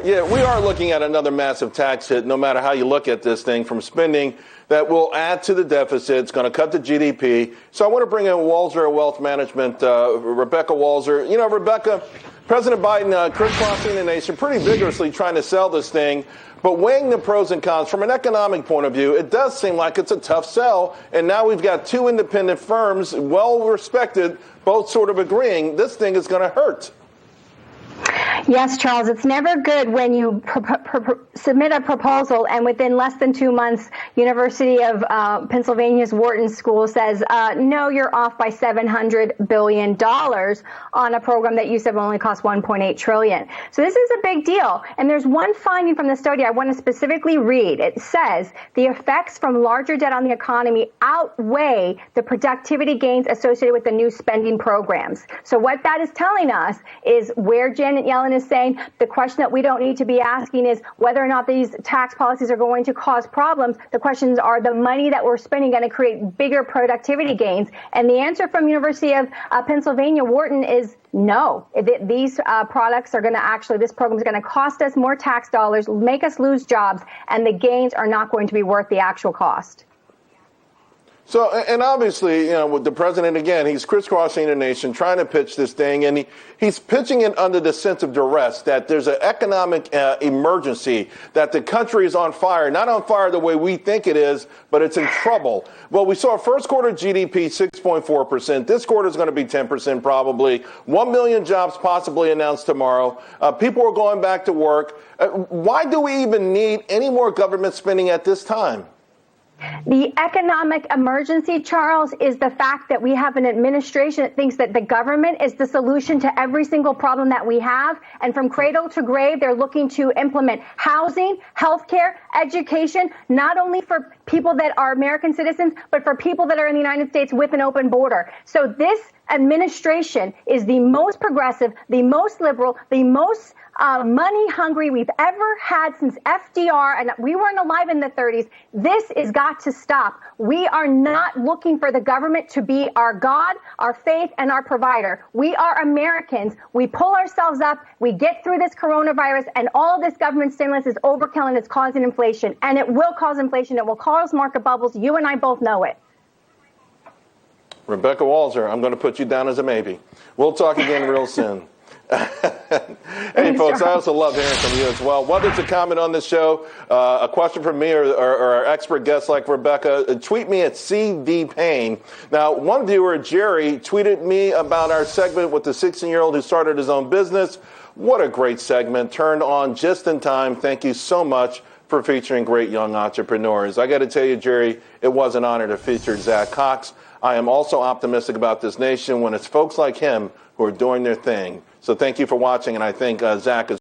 Yeah, we are looking at another massive tax hit, no matter how you look at this thing, from spending that will add to the deficit. It's going to cut the GDP. So I want to bring in Walser Wealth Management, Rebecca Walser. You know, Rebecca, President Biden crisscrossing the nation pretty vigorously trying to sell this thing. But weighing the pros and cons from an economic point of view, it does seem like it's a tough sell. And now we've got two independent firms, well respected, both sort of agreeing this thing is going to hurt. Yes, Charles, it's never good when you submit a proposal and within less than 2 months, University of Pennsylvania's Wharton School says, no, you're off by $700 billion on a program that you said will only cost $1.8 trillion. So this is a big deal. And there's one finding from the study I want to specifically read. It says the effects from larger debt on the economy outweigh the productivity gains associated with the new spending programs. So what that is telling us is where Janet Yellen is saying the question that we don't need to be asking is whether or not these tax policies are going to cause problems. The questions are the money that we're spending going to create bigger productivity gains? And the answer from University of Pennsylvania Wharton is no. These products are going to this program is going to cost us more tax dollars, make us lose jobs, and the gains are not going to be worth the actual cost. So, and obviously, you know, with the president, again, he's crisscrossing the nation, trying to pitch this thing, and he's pitching it under the sense of duress, that there's an economic emergency, that the country is on fire, not on fire the way we think it is, but it's in trouble. Well, we saw first quarter GDP 6.4%. This quarter is going to be 10% probably. 1 million jobs possibly announced tomorrow. People are going back to work. Why do we even need any more government spending at this time? The economic emergency, Charles, is the fact that we have an administration that thinks that the government is the solution to every single problem that we have. And from cradle to grave, they're looking to implement housing, healthcare, education, not only for people that are American citizens, but for people that are in the United States with an open border. So this administration is the most progressive, the most liberal, the most money hungry we've ever had since FDR, and we weren't alive in the 30s. This has got to stop. We are not looking for the government to be our God, our faith, and our provider. We are Americans. We pull ourselves up. We get through this coronavirus, and all this government stimulus is overkill, and it's causing inflation. And it will cause inflation. It will cause market bubbles. You and I both know it. Rebecca Walser, I'm going to put you down as a maybe. We'll talk again real soon. Hey, folks, I also love hearing from you as well. Whether it's a comment on this show, a question from me, or our expert guests like Rebecca, tweet me at CD Payne. Now, one viewer, Jerry, tweeted me about our segment with the 16-year-old who started his own business. What a great segment. Turned on just in time. Thank you so much for featuring great young entrepreneurs. I got to tell you, Jerry, it was an honor to feature Zach Cox. I am also optimistic about this nation when it's folks like him who are doing their thing. So thank you for watching, and I think Zach is